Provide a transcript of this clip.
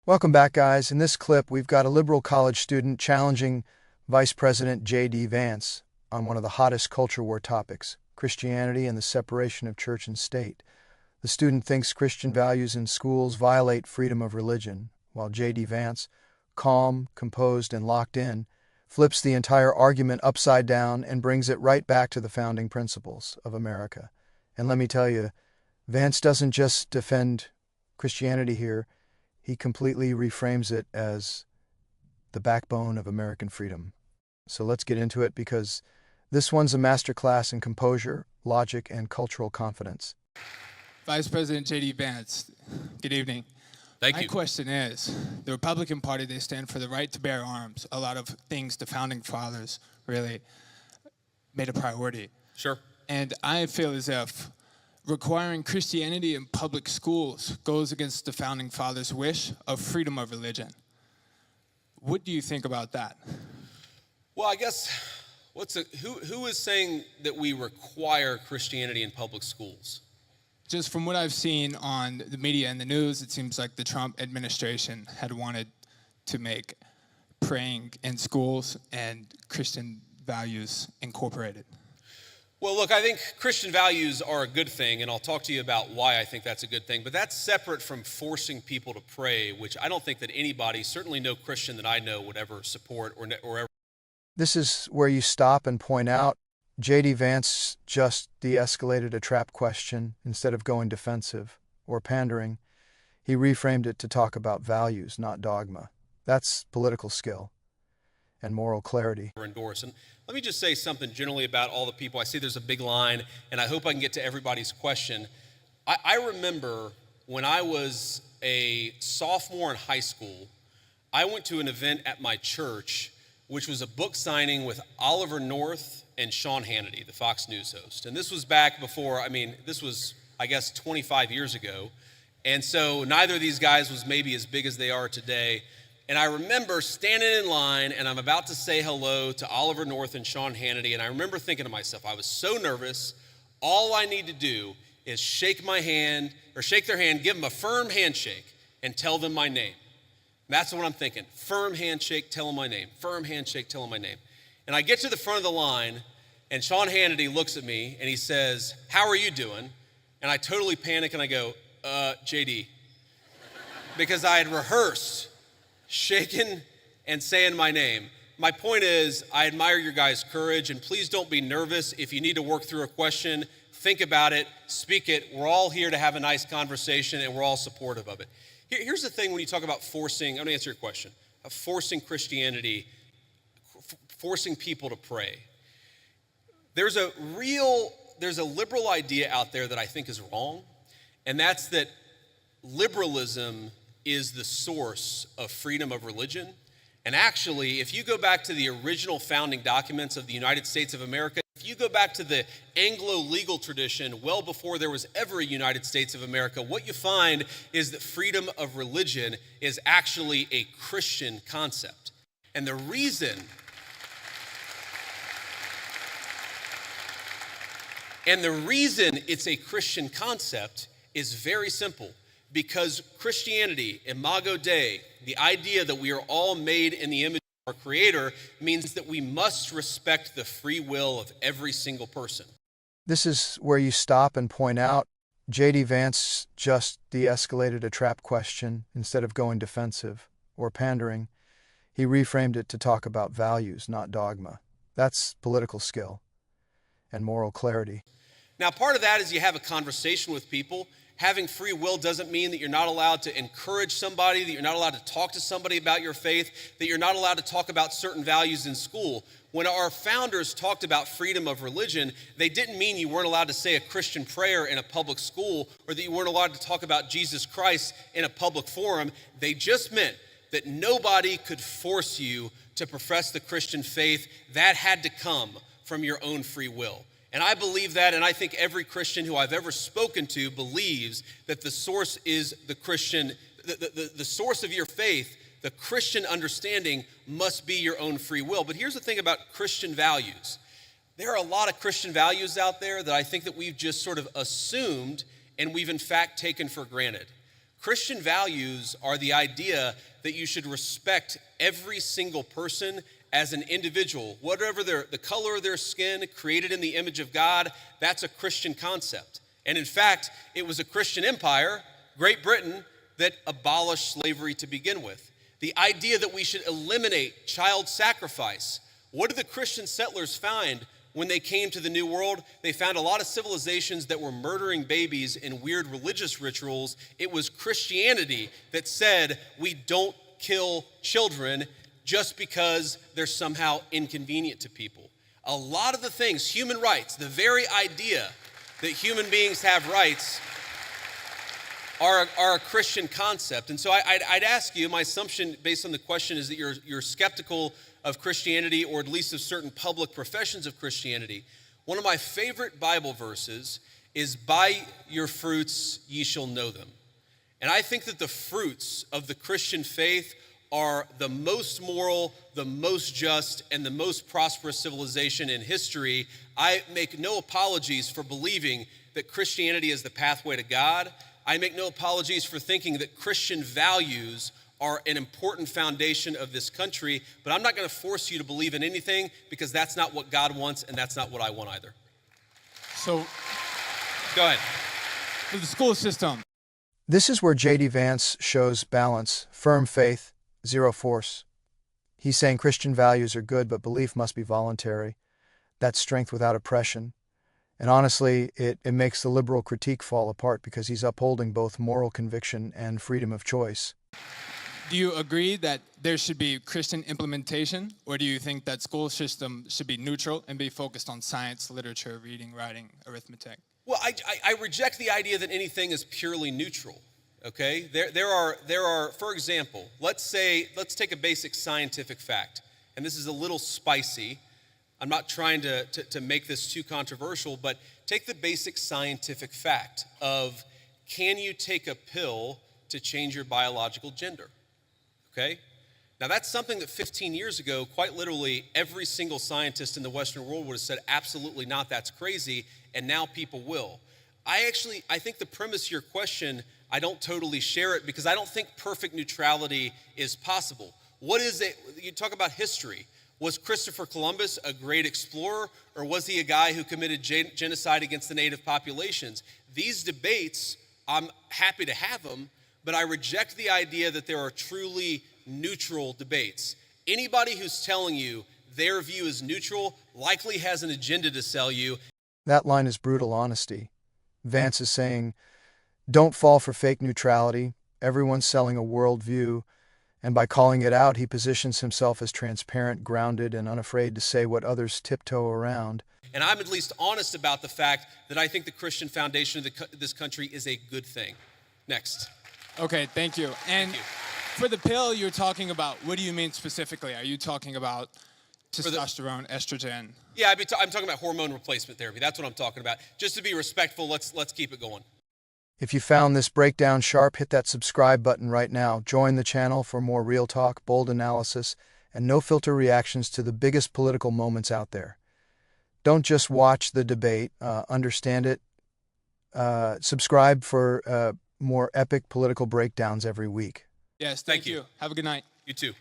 Welcome back, guys. In this clip, we've got a liberal college student challenging Vice President JD Vance on one of the hottest culture war topics, Christianity and the separation of church and state. The student thinks Christian values in schools violate freedom of religion, while JD Vance, calm, composed, and locked in, flips the entire argument upside down and brings it right back to the founding principles of America. And let me tell you, Vance doesn't just defend Christianity here. He completely reframes it as the backbone of American freedom. So let's get into it, because this one's a masterclass in composure, logic, and cultural confidence. Vice President JD Vance, good evening. Thank you. My question is, the Republican Party, they stand for the right to bear arms. A lot of things the founding fathers really made a priority. Sure. And I feel as if requiring Christianity in public schools goes against the founding fathers' wish of freedom of religion. What do you think about that? Well, I guess, who is saying that we require Christianity in public schools? Just from what I've seen on the media and the news, it seems like the Trump administration had wanted to make praying in schools and Christian values incorporated. Well, look, I think Christian values are a good thing, and I'll talk to you about why I think that's a good thing, but that's separate from forcing people to pray, which I don't think that anybody, certainly no Christian that I know, would ever support or ever. This is where you stop and point out JD Vance just de-escalated a trap question. Instead of going defensive or pandering, he reframed it to talk about values, not dogma. That's political skill and moral clarity. Endorse. And let me just say something generally about all the people. I see there's a big line, and I hope I can get to everybody's question. I remember when I was a sophomore in high school, I went to an event at my church, which was a book signing with Oliver North and Sean Hannity, the Fox News host. And this was back before, this was, I guess, 25 years ago. And so neither of these guys was maybe as big as they are today. And I remember standing in line, and I'm about to say hello to Oliver North and Sean Hannity, and I remember thinking to myself, I was so nervous, all I need to do is shake their hand, give them a firm handshake, and tell them my name. And that's what I'm thinking. Firm handshake, tell them my name. Firm handshake, tell them my name. And I get to the front of the line, and Sean Hannity looks at me, and he says, "How are you doing?" And I totally panic, and I go, JD. Because I had rehearsed shaking and saying my name. My point is, I admire your guys' courage, and please don't be nervous. If you need to work through a question, think about it, speak it. We're all here to have a nice conversation, and we're all supportive of it. Here's the thing when you talk about forcing, I'm gonna answer your question, forcing Christianity, forcing people to pray. There's a liberal idea out there that I think is wrong, and that's that liberalism is the source of freedom of religion. And actually, if you go back to the original founding documents of the United States of America, if you go back to the Anglo legal tradition, well before there was ever a United States of America, what you find is that freedom of religion is actually a Christian concept. And the reason it's a Christian concept is very simple. Because Christianity, Imago Dei, the idea that we are all made in the image of our Creator, means that we must respect the free will of every single person. This is where you stop and point out JD Vance just de-escalated a trap question. Instead of going defensive or pandering, he reframed it to talk about values, not dogma. That's political skill and moral clarity. Now, part of that is you have a conversation with people. Having free will doesn't mean that you're not allowed to encourage somebody, that you're not allowed to talk to somebody about your faith, that you're not allowed to talk about certain values in school. When our founders talked about freedom of religion, they didn't mean you weren't allowed to say a Christian prayer in a public school or that you weren't allowed to talk about Jesus Christ in a public forum. They just meant that nobody could force you to profess the Christian faith. That had to come from your own free will. And I believe that, and I think every Christian who I've ever spoken to believes that the source is the Christian, the source of your faith, the Christian understanding must be your own free will. But here's the thing about Christian values. There are a lot of Christian values out there that I think that we've just sort of assumed and we've in fact taken for granted. Christian values are the idea that you should respect every single person as an individual, whatever the color of their skin, created in the image of God. That's a Christian concept. And in fact, it was a Christian empire, Great Britain, that abolished slavery to begin with. The idea that we should eliminate child sacrifice. What did the Christian settlers find when they came to the New World? They found a lot of civilizations that were murdering babies in weird religious rituals. It was Christianity that said we don't kill children just because they're somehow inconvenient to people. A lot of the things, human rights, the very idea that human beings have rights are a Christian concept. And so I'd ask you, my assumption based on the question is that you're skeptical of Christianity, or at least of certain public professions of Christianity. One of my favorite Bible verses is, "By your fruits ye shall know them." And I think that the fruits of the Christian faith are the most moral, the most just, and the most prosperous civilization in history. I make no apologies for believing that Christianity is the pathway to God. I make no apologies for thinking that Christian values are an important foundation of this country, but I'm not going to force you to believe in anything, because that's not what God wants, and that's not what I want either. So, go ahead. For the school system. This is where JD Vance shows balance, firm faith, zero force. He's saying Christian values are good, but belief must be voluntary. That's strength without oppression. And honestly, it makes the liberal critique fall apart, because he's upholding both moral conviction and freedom of choice. Do you agree that there should be Christian implementation, or do you think that school system should be neutral and be focused on science, literature, reading, writing, arithmetic? Well, I reject the idea that anything is purely neutral. Okay, there are, for example, let's take a basic scientific fact, and this is a little spicy. I'm not trying to make this too controversial, but take the basic scientific fact of, can you take a pill to change your biological gender? Okay, now that's something that 15 years ago, quite literally, every single scientist in the Western world would have said, absolutely not, that's crazy, and now people will. I think the premise of your question, I don't totally share it, because I don't think perfect neutrality is possible. What is it? You talk about history. Was Christopher Columbus a great explorer, or was he a guy who committed genocide against the native populations? These debates, I'm happy to have them, but I reject the idea that there are truly neutral debates. Anybody who's telling you their view is neutral likely has an agenda to sell you. That line is brutal honesty. Vance is saying, don't fall for fake neutrality. Everyone's selling a worldview. And by calling it out, he positions himself as transparent, grounded, and unafraid to say what others tiptoe around. And I'm at least honest about the fact that I think the Christian foundation of this country is a good thing. Next. Okay, thank you. And for the pill you're talking about, what do you mean specifically? Are you talking about testosterone, estrogen? Yeah, I'm talking about hormone replacement therapy. That's what I'm talking about. Just to be respectful, let's keep it going. If you found this breakdown sharp, hit that subscribe button right now. Join the channel for more real talk, bold analysis, and no-filter reactions to the biggest political moments out there. Don't just watch the debate, understand it. Subscribe for more epic political breakdowns every week. Yes, thank you. Have a good night. You too.